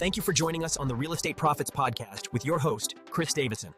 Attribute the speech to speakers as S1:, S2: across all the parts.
S1: Thank you for joining us on the Real Estate Profits Podcast with your host, Chris Davison.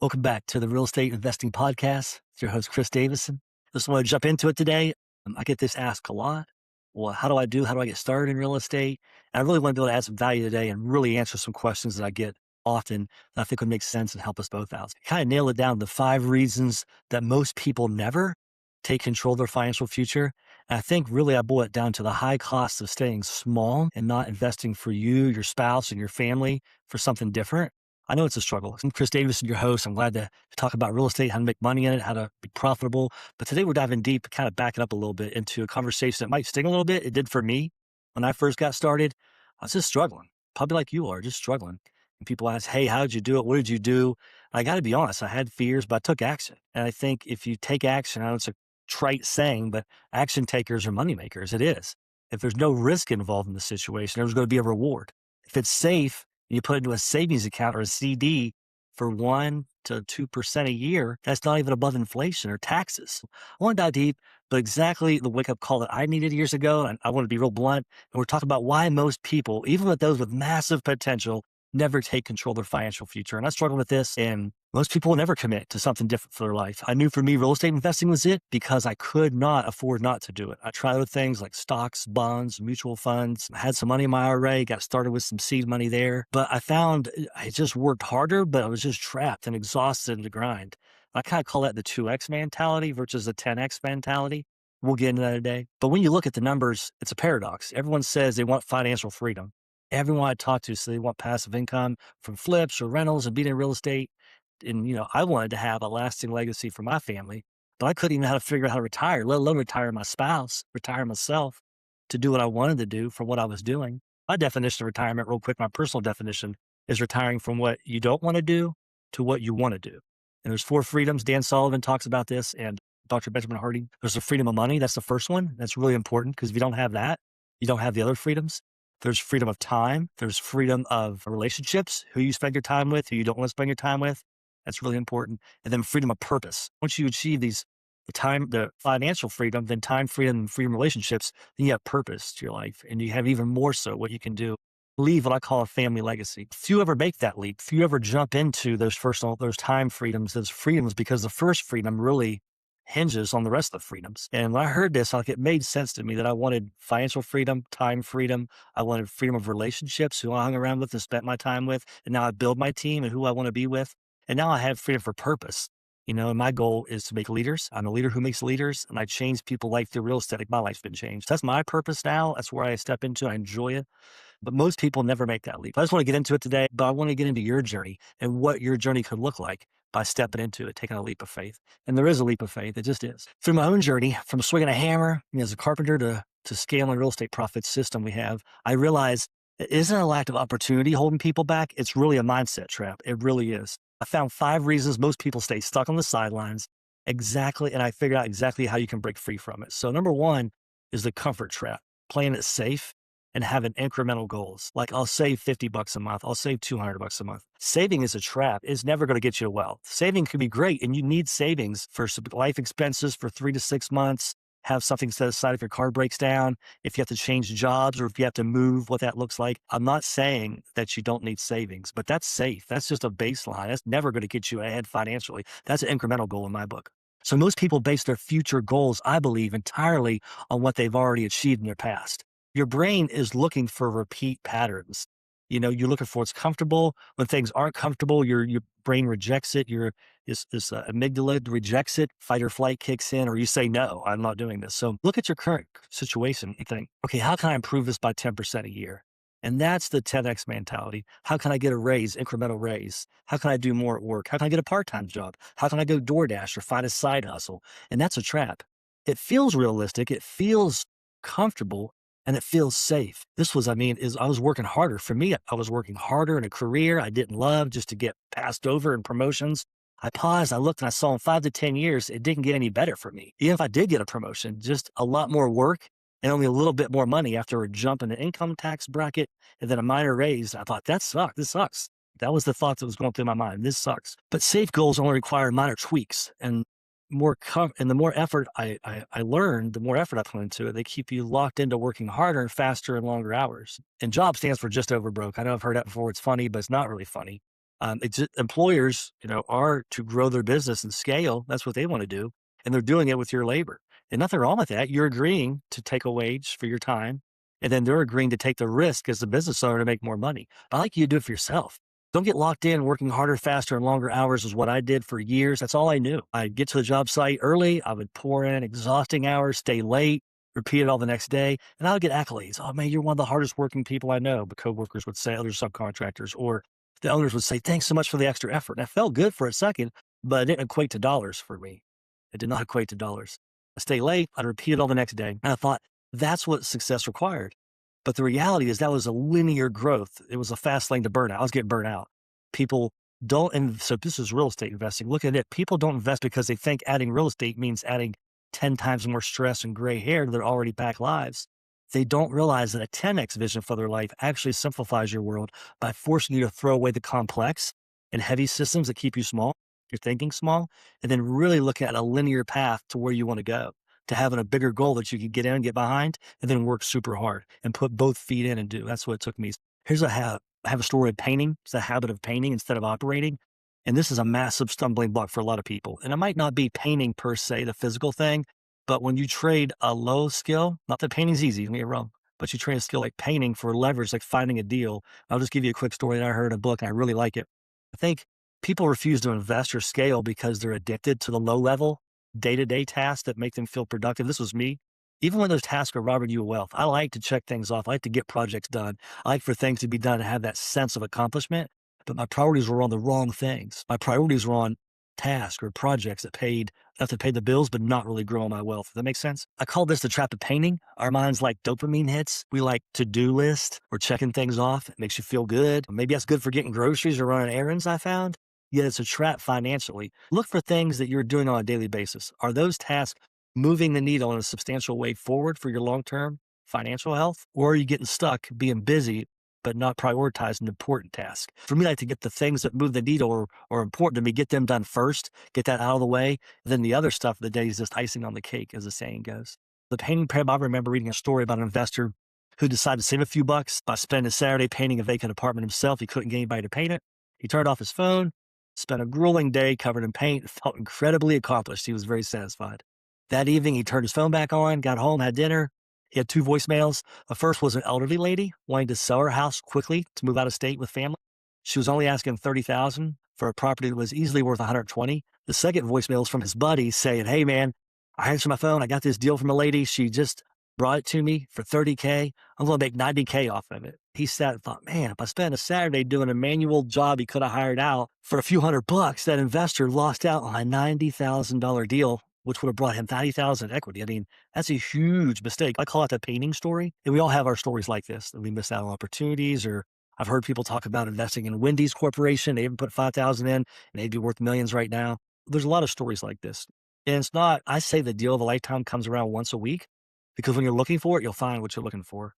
S2: Welcome back to the Real Estate Investing Podcast. It's your host, Chris Davison. Just want to jump into it today. I get this asked a lot. Well, how do I get started in real estate? And I really want to be able to add some value today and really answer some questions that I get often that I think would make sense and help us both out. Kind of nail it down, the 5 reasons that most people never take control of their financial future. And I think really I boil it down to the high cost of staying small and not investing for you, your spouse, and your family for something different. I know it's a struggle. I'm Chris Davison, your host. I'm glad to talk about real estate, how to make money in it, how to be profitable. But today we're diving deep, kind of backing up a little bit into a conversation that might sting a little bit. It did for me when I first got started. I was just struggling, probably like you are, just struggling. And people ask, hey, how did you do it? What did you do? I got to be honest, I had fears, but I took action. And I think if you take action, I know it's a trite saying, but action takers are money makers. It is. If there's no risk involved in the situation, there's going to be a reward. If it's safe, you put it into a savings account or a CD for 1 to 2% a year, that's not even above inflation or taxes. I want to dive deep, but exactly the wake-up call that I needed years ago, and I want to be real blunt, and we're talking about why most people, even with those with massive potential, never take control of their financial future. And I struggle with this, and most people will never commit to something different for their life. I knew for me, real estate investing was it because I could not afford not to do it. I tried other things like stocks, bonds, mutual funds. I had some money in my IRA, got started with some seed money there. But I found I just worked harder, but I was just trapped and exhausted in the grind. I kind of call that the 2X mentality versus the 10X mentality. We'll get into that today. But when you look at the numbers, it's a paradox. Everyone says they want financial freedom. Everyone I talk to says they want passive income from flips or rentals and being in real estate. And, I wanted to have a lasting legacy for my family, but I couldn't even know how to figure out how to retire, let alone retire my spouse, retire myself to do what I wanted to do for what I was doing. My definition of retirement, real quick, my personal definition is retiring from what you don't want to do to what you want to do. And there's 4 freedoms. Dan Sullivan talks about this and Dr. Benjamin Hardy. There's the freedom of money. That's the first one. That's really important because if you don't have that, you don't have the other freedoms. There's freedom of time. There's freedom of relationships, who you spend your time with, who you don't want to spend your time with. That's really important. And then freedom of purpose. Once you achieve the financial freedom, then time freedom and freedom relationships, then you have purpose to your life. And you have even more so what you can do. Leave what I call a family legacy. If you ever make that leap, if you ever jump into those time freedoms, those freedoms, because the first freedom really hinges on the rest of the freedoms. And when I heard this, it made sense to me that I wanted financial freedom, time freedom. I wanted freedom of relationships, who I hung around with and spent my time with. And now I build my team and who I want to be with. And now I have freedom for purpose. And my goal is to make leaders. I'm a leader who makes leaders, and I change people's life through real estate. Like my life's been changed. That's my purpose now. That's where I step into. I enjoy it. But most people never make that leap. I just want to get into it today, but I want to get into your journey and what your journey could look like by stepping into it, taking a leap of faith. And there is a leap of faith. It just is. Through my own journey, from swinging a hammer as a carpenter to scaling a real estate profit system we have, I realized it isn't a lack of opportunity holding people back. It's really a mindset trap. It really is. I found 5 reasons most people stay stuck on the sidelines and I figured out exactly how you can break free from it. So number 1 is the comfort trap, playing it safe and having incremental goals. Like I'll save $50 a month. I'll save $200 a month. Saving is a trap. It's never going to get you wealth. Saving can be great, and you need savings for some life expenses for 3 to 6 months. Have something set aside if your car breaks down, if you have to change jobs, or if you have to move, what that looks like. I'm not saying that you don't need savings, but that's safe. That's just a baseline. That's never going to get you ahead financially. That's an incremental goal in my book. So most people base their future goals, I believe, entirely on what they've already achieved in their past. Your brain is looking for repeat patterns. You're looking for what's comfortable. When things aren't comfortable, your brain rejects it. This amygdala rejects it. Fight or flight kicks in, or you say, no, I'm not doing this. So look at your current situation and think, okay, how can I improve this by 10% a year? And that's the 10X mentality. How can I get a raise, incremental raise? How can I do more at work? How can I get a part-time job? How can I go DoorDash or find a side hustle? And that's a trap. It feels realistic. It feels comfortable. And it feels safe. I was working harder. For me, I was working harder in a career I didn't love just to get passed over in promotions. I paused, I looked, and I saw in 5 to 10 years, it didn't get any better for me. Even if I did get a promotion, just a lot more work and only a little bit more money after a jump in the income tax bracket and then a minor raise. I thought, that sucks. This sucks. That was the thought that was going through my mind. This sucks. But safe goals only require minor tweaks. And and the more effort I learned, the more effort I put into it, they keep you locked into working harder and faster and longer hours. And job stands for just over broke. I know I've heard that before. It's funny, but it's not really funny. Employers, are to grow their business and scale. That's what they want to do. And they're doing it with your labor. And nothing wrong with that. You're agreeing to take a wage for your time. And then they're agreeing to take the risk as the business owner to make more money. But I like you to do it for yourself. Don't get locked in. Working harder, faster, and longer hours is what I did for years. That's all I knew. I'd get to the job site early. I would pour in exhausting hours, stay late, repeat it all the next day, and I would get accolades. Oh man, you're one of the hardest working people I know. But coworkers would say, other subcontractors, or the owners would say, thanks so much for the extra effort. And I felt good for a second, but it didn't equate to dollars for me. It did not equate to dollars. I stay late. I'd repeat it all the next day. And I thought that's what success required. But the reality is that was a linear growth. It was a fast lane to burnout. I was getting burnt out. People don't, and so this is real estate investing. Look at it. People don't invest because they think adding real estate means adding 10 times more stress and gray hair to their already packed lives. They don't realize that a 10x vision for their life actually simplifies your world by forcing you to throw away the complex and heavy systems that keep you small, you're thinking small, and then really look at a linear path to where you want to go, to having a bigger goal that you can get in, get behind, and then work super hard and put both feet in and do. That's what it took me. Here's a habit. I have a story of painting. It's a habit of painting instead of operating. And this is a massive stumbling block for a lot of people. And it might not be painting per se, the physical thing, but when you trade a low skill, not that painting's easy, don't get me wrong, but you trade a skill like painting for leverage, like finding a deal. I'll just give you a quick story that I heard in a book, and I really like it. I think people refuse to invest or scale because they're addicted to the low level, day-to-day tasks that make them feel productive. This was me. Even when those tasks are robbing you of wealth, I like to check things off. I like to get projects done. I like for things to be done and have that sense of accomplishment. But my priorities were on the wrong things. My priorities were on tasks or projects that paid enough to pay the bills, but not really growing my wealth. Does that make sense? I call this the trap of painting. Our minds like dopamine hits. We like to-do list or checking things off. It makes you feel good. Maybe that's good for getting groceries or running errands, I found. Yet it's a trap financially. Look for things that you're doing on a daily basis. Are those tasks moving the needle in a substantial way forward for your long-term financial health? Or are you getting stuck being busy, but not prioritizing important tasks? For me, I like to get the things that move the needle or important to me, get them done first, get that out of the way. Then the other stuff of the day is just icing on the cake, as the saying goes. The painting prep, I remember reading a story about an investor who decided to save a few bucks by spending Saturday painting a vacant apartment himself. He couldn't get anybody to paint it. He turned off his phone, spent a grueling day covered in paint, felt incredibly accomplished. He was very satisfied. That evening, he turned his phone back on, got home, had dinner. He had 2 voicemails. The first was an elderly lady wanting to sell her house quickly to move out of state with family. She was only asking $30,000 for a property that was easily worth $120,000. The second voicemail is from his buddy saying, hey man, I answered my phone. I got this deal from a lady. She just brought it to me for $30K. I'm going to make $90K off of it. He sat and thought, man, if I spent a Saturday doing a manual job he could have hired out for a few $100, that investor lost out on a $90,000 deal, which would have brought him $90,000 equity. I mean, that's a huge mistake. I call it the painting story. And we all have our stories like this, that we miss out on opportunities. Or I've heard people talk about investing in Wendy's Corporation. They even put $5,000 in and they'd be worth millions right now. There's a lot of stories like this. And it's not, I say the deal of a lifetime comes around once a week, because when you're looking for it, you'll find what you're looking for.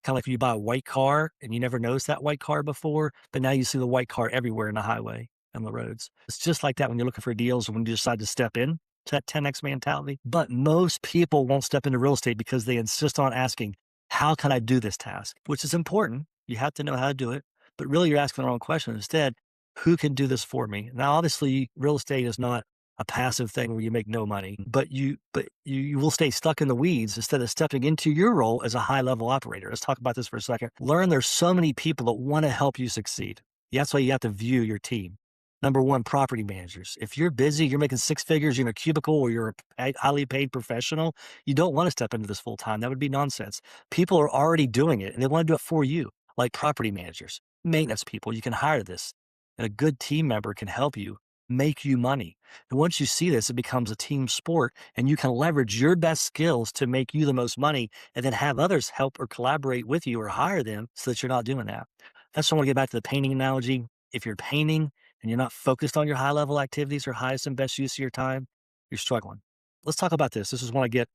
S2: Kind of like when you buy a white car and you never noticed that white car before, but now you see the white car everywhere in the highway and the roads. It's just like that when you're looking for deals, when you decide to step in to that 10x mentality. But most people won't step into real estate because they insist on asking, how can I do this task? Which is important. You have to know how to do it, but really you're asking the wrong question. Instead, who can do this for me? Now, obviously, real estate is not a passive thing where you make no money, but you will stay stuck in the weeds instead of stepping into your role as a high level operator. Let's talk about this for a second. Learn there's so many people that want to help you succeed. That's why you have to view your team. Number one, property managers. If you're busy, you're making 6 figures, you're in a cubicle, or you're a highly paid professional, you don't want to step into this full time. That would be nonsense. People are already doing it and they want to do it for you, like property managers, maintenance people. You can hire this, and a good team member can help you make you money. And once you see this, it becomes a team sport, and you can leverage your best skills to make you the most money, and then have others help or collaborate with you or hire them so that you're not doing that. That's why I want to get back to the painting analogy. If you're painting and you're not focused on your high level activities or highest and best use of your time, you're struggling. Let's talk about this. This is when I get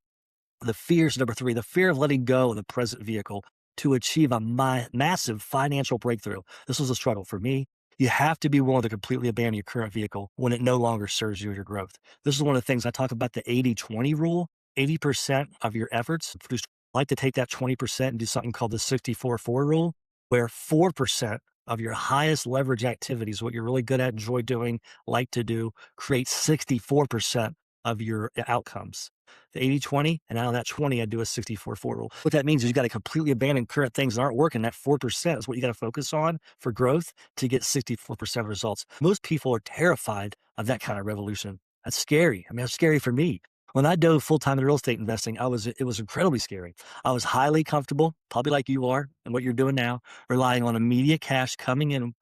S2: the fears. Number 3, the fear of letting go of the present vehicle to achieve a massive financial breakthrough. This was a struggle for me. You have to be willing to completely abandon your current vehicle when it no longer serves you or your growth. This is one of the things I talk about, the 80-20 rule. 80% of your efforts produce. I like to take that 20% and do something called the 64-4 rule, where 4% of your highest leverage activities, what you're really good at, enjoy doing, like to do, create 64% of your outcomes. The 80-20, and out of that 20, I do a 64-4 rule. What that means is you got to completely abandon current things that aren't working. That 4% is what you got to focus on for growth to get 64% results. Most people are terrified of that kind of revolution. That's scary. I mean, that's scary for me. When I dove full-time in real estate investing, it was incredibly scary. I was highly comfortable, probably like you are and what you're doing now, relying on immediate cash coming in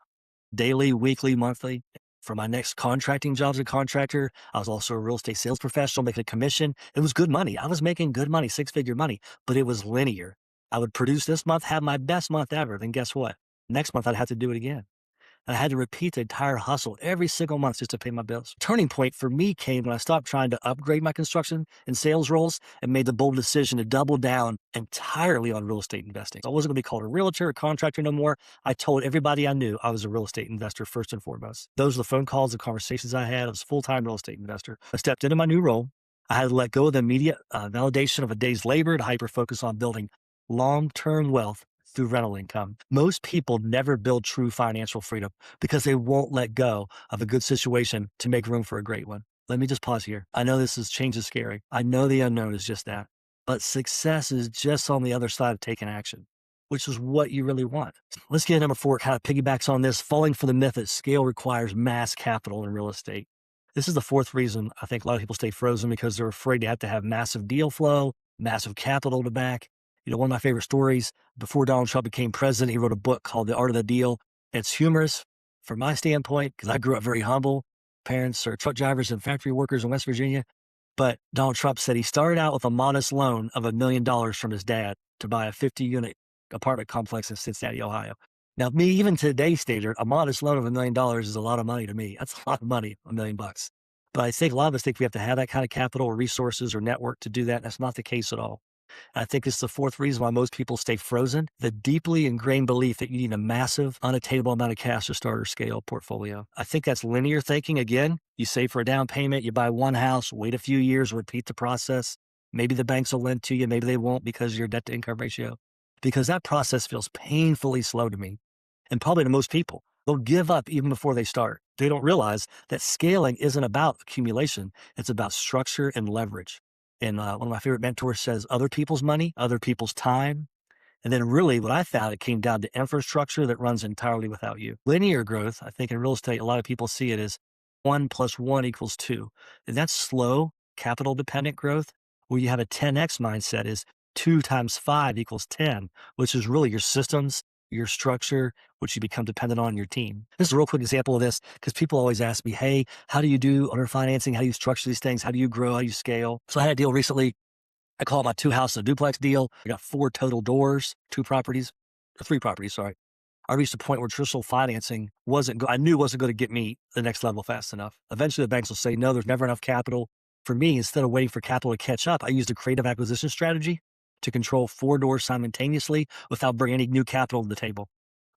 S2: daily, weekly, monthly. For my next contracting job as a contractor, I was also a real estate sales professional making a commission. It was good money. I was making good money, six-figure money, but it was linear. I would produce this month, have my best month ever. Then guess what? Next month, I'd have to do it again. And I had to repeat the entire hustle every single month just to pay my bills. Turning point for me came when I stopped trying to upgrade my construction and sales roles and made the bold decision to double down entirely on real estate investing. I wasn't going to be called a realtor or contractor no more. I told everybody I knew I was a real estate investor first and foremost. Those were the phone calls and conversations I had. I was a full-time real estate investor. I stepped into my new role. I had to let go of the immediate validation of a day's labor to hyper-focus on building long-term wealth through rental income. Most people never build true financial freedom because they won't let go of a good situation to make room for a great one. Let me just pause here. I know change is scary. I know the unknown is just that, but success is just on the other side of taking action, which is what you really want. Let's get to number 4, kind of piggybacks on this, falling for the myth that scale requires mass capital in real estate. This is the 4th reason I think a lot of people stay frozen, because they're afraid to have massive deal flow, massive capital to back. You know, one of my favorite stories, before Donald Trump became president, he wrote a book called The Art of the Deal. It's humorous from my standpoint, because I grew up very humble. Parents are truck drivers and factory workers in West Virginia. But Donald Trump said he started out with a modest loan of $1 million from his dad to buy a 50-unit apartment complex in Cincinnati, Ohio. Now, me, even to today's standard, a modest loan of $1 million is a lot of money to me. That's a lot of money, $1 million bucks. But I think a lot of us think we have to have that kind of capital or resources or network to do that. And that's not the case at all. I think it's the 4th reason why most people stay frozen, the deeply ingrained belief that you need a massive, unattainable amount of cash to start or scale a portfolio. I think that's linear thinking. Again, you save for a down payment, you buy one house, wait a few years, repeat the process. Maybe the banks will lend to you, maybe they won't because of your debt to income ratio. Because that process feels painfully slow to me, and probably to most people. They'll give up even before they start. They don't realize that scaling isn't about accumulation. It's about structure and leverage. And one of my favorite mentors says, other people's money, other people's time. And then really what I found, it came down to infrastructure that runs entirely without you. Linear growth, I think in real estate, a lot of people see it as 1 + 1 = 2. And that's slow, capital dependent growth. Where you have a 10x mindset is 2 × 5 = 10, which is really your systems, your structure, which you become dependent on your team. This is a real quick example of this, because people always ask me, hey, how do you do owner financing? How do you structure these things? How do you grow? How do you scale? So I had a deal recently. I call it my 2-house a duplex deal. I got 4 total doors, 3 properties, sorry. I reached a point where traditional financing I knew wasn't going to get me the next level fast enough. Eventually the banks will say, no, there's never enough capital. For me, instead of waiting for capital to catch up, I used a creative acquisition strategy to control 4 doors simultaneously without bringing any new capital to the table.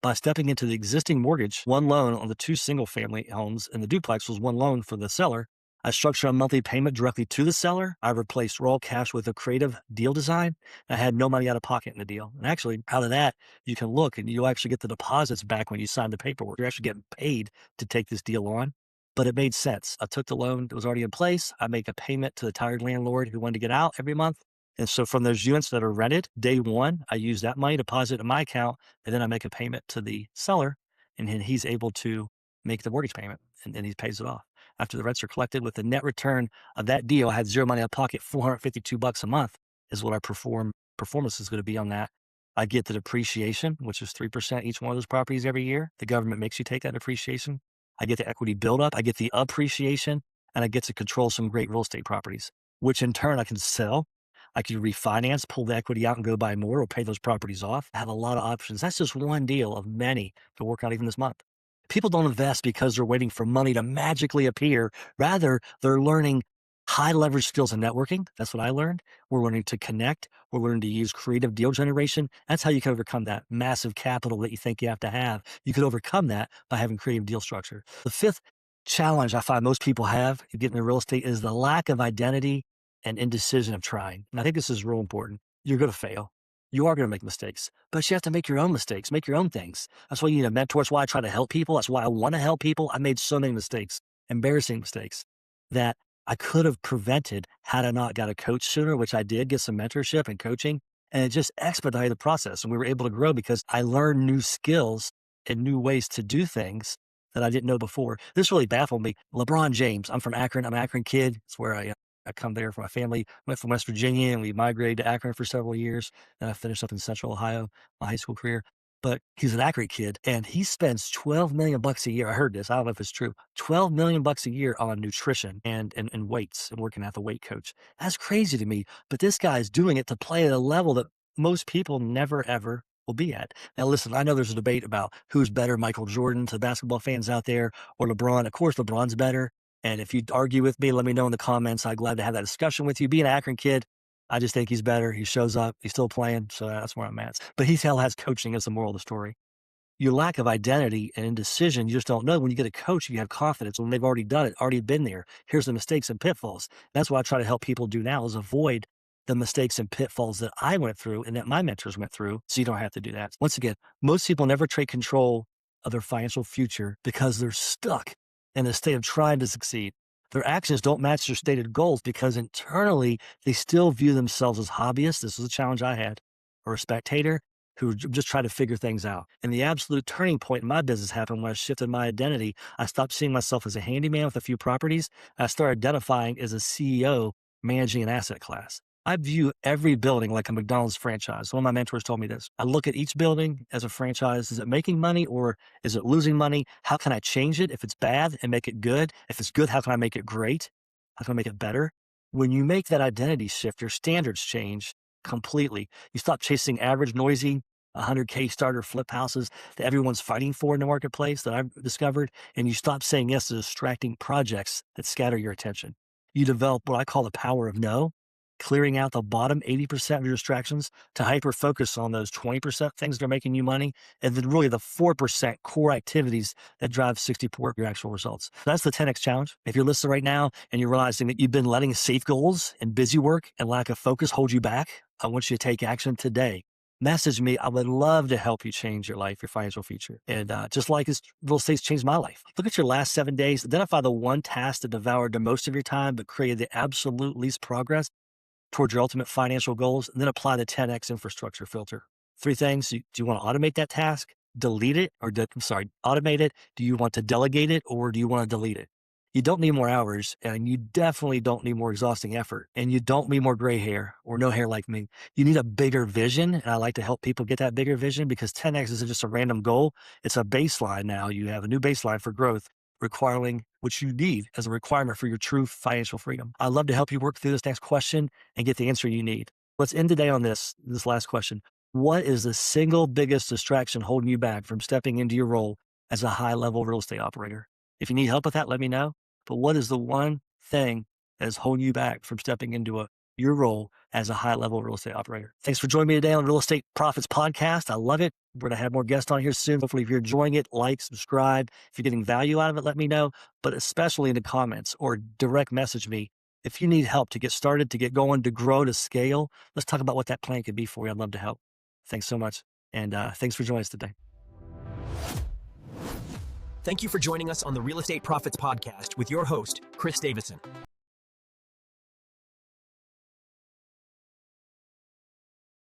S2: By stepping into the existing mortgage, one loan on the 2 single-family homes, and the duplex was one loan for the seller, I structured a monthly payment directly to the seller. I replaced raw cash with a creative deal design. I had no money out of pocket in the deal. And actually, out of that, you can look and you'll actually get the deposits back when you sign the paperwork. You're actually getting paid to take this deal on. But it made sense. I took the loan that was already in place. I make a payment to the tired landlord who wanted to get out every month. And so from those units that are rented, day one, I use that money, deposit in my account, and then I make a payment to the seller, and then he's able to make the mortgage payment, and then he pays it off. After the rents are collected, with the net return of that deal, I had zero money out of pocket, $452 a month is what our performance is going to be on that. I get the depreciation, which is 3% each one of those properties every year. The government makes you take that depreciation. I get the equity buildup. I get the appreciation, and I get to control some great real estate properties, which in turn I can sell. I can refinance, pull the equity out and go buy more or pay those properties off. I have a lot of options. That's just one deal of many to work out even this month. People don't invest because they're waiting for money to magically appear. Rather, they're learning high leverage skills in networking. That's what I learned. We're learning to connect. We're learning to use creative deal generation. That's how you can overcome that massive capital that you think you have to have. You could overcome that by having creative deal structure. The fifth challenge I find most people have in getting into real estate is the lack of identity and indecision of trying. And I think this is real important. You're going to fail. You are going to make mistakes, but you have to make your own mistakes, make your own things. That's why you need a mentor. That's why I try to help people. That's why I want to help people. I made so many mistakes, embarrassing mistakes that I could have prevented had I not got a coach sooner, which I did get some mentorship and coaching, and it just expedited the process. And we were able to grow because I learned new skills and new ways to do things that I didn't know before. This really baffled me. LeBron James, I'm from Akron. I'm an Akron kid. It's where I come there for my family. Went from West Virginia and we migrated to Akron for several years. Then I finished up in Central Ohio, my high school career. But he's an Akron kid and he spends 12 million bucks a year. I heard this. I don't know if it's true. 12 million bucks a year on nutrition and weights and working at the weight coach. That's crazy to me. But this guy's doing it to play at a level that most people never, ever will be at. Now, listen, I know there's a debate about who's better, Michael Jordan, to basketball fans out there, or LeBron. Of course, LeBron's better. And if you argue with me, let me know in the comments. I'm glad to have that discussion with you. Being an Akron kid, I just think he's better. He shows up. He's still playing. So that's where I'm at. But he still has coaching as the moral of the story. Your lack of identity and indecision, you just don't know. When you get a coach, you have confidence when they've already done it, already been there. Here's the mistakes and pitfalls. That's what I try to help people do now is avoid the mistakes and pitfalls that I went through and that my mentors went through so you don't have to do that. Once again, most people never take control of their financial future because they're stuck in a state of trying to succeed. Their actions don't match their stated goals because internally they still view themselves as hobbyists. This was a challenge I had, or a spectator who just try to figure things out. And the absolute turning point in my business happened when I shifted my identity. I stopped seeing myself as a handyman with a few properties. I started identifying as a CEO managing an asset class. I view every building like a McDonald's franchise. One of my mentors told me this. I look at each building as a franchise. Is it making money or is it losing money? How can I change it if it's bad and make it good? If it's good, how can I make it great? How can I make it better? When you make that identity shift, your standards change completely. You stop chasing average, noisy, 100K starter flip houses that everyone's fighting for in the marketplace that I've discovered, and you stop saying yes to distracting projects that scatter your attention. You develop what I call the power of no, clearing out the bottom 80% of your distractions to hyper focus on those 20% things that are making you money. And then really the 4% core activities that drive 60% of your actual results. That's the 10X challenge. If you're listening right now and you're realizing that you've been letting safe goals and busy work and lack of focus hold you back, I want you to take action today. Message me. I would love to help you change your life, your financial future. And just like real estate's changed my life. Look at your last 7 days. Identify the one task that devoured the most of your time, but created the absolute least progress towards your ultimate financial goals, and then apply the 10X infrastructure filter. 3 things. Do you want to automate that task, delete it, or automate it? Do you want to delegate it, or do you want to delete it? You don't need more hours, and you definitely don't need more exhausting effort, and you don't need more gray hair or no hair like me. You need a bigger vision, and I like to help people get that bigger vision because 10X isn't just a random goal. It's a baseline now. You have a new baseline for growth, requiring what you need as a requirement for your true financial freedom. I'd love to help you work through this next question and get the answer you need. Let's end today on this last question. What is the single biggest distraction holding you back from stepping into your role as a high-level real estate operator? If you need help with that, let me know. But what is the one thing that is holding you back from stepping into your role as a high-level real estate operator? Thanks for joining me today on Real Estate Profits Podcast. I love it. We're going to have more guests on here soon. Hopefully, if you're enjoying it, like, subscribe. If you're getting value out of it, let me know. But especially in the comments or direct message me. If you need help to get started, to get going, to grow, to scale, let's talk about what that plan could be for you. I'd love to help. Thanks so much. And thanks for joining us today.
S1: Thank you for joining us on the Real Estate Profits Podcast with your host, Chris Davison.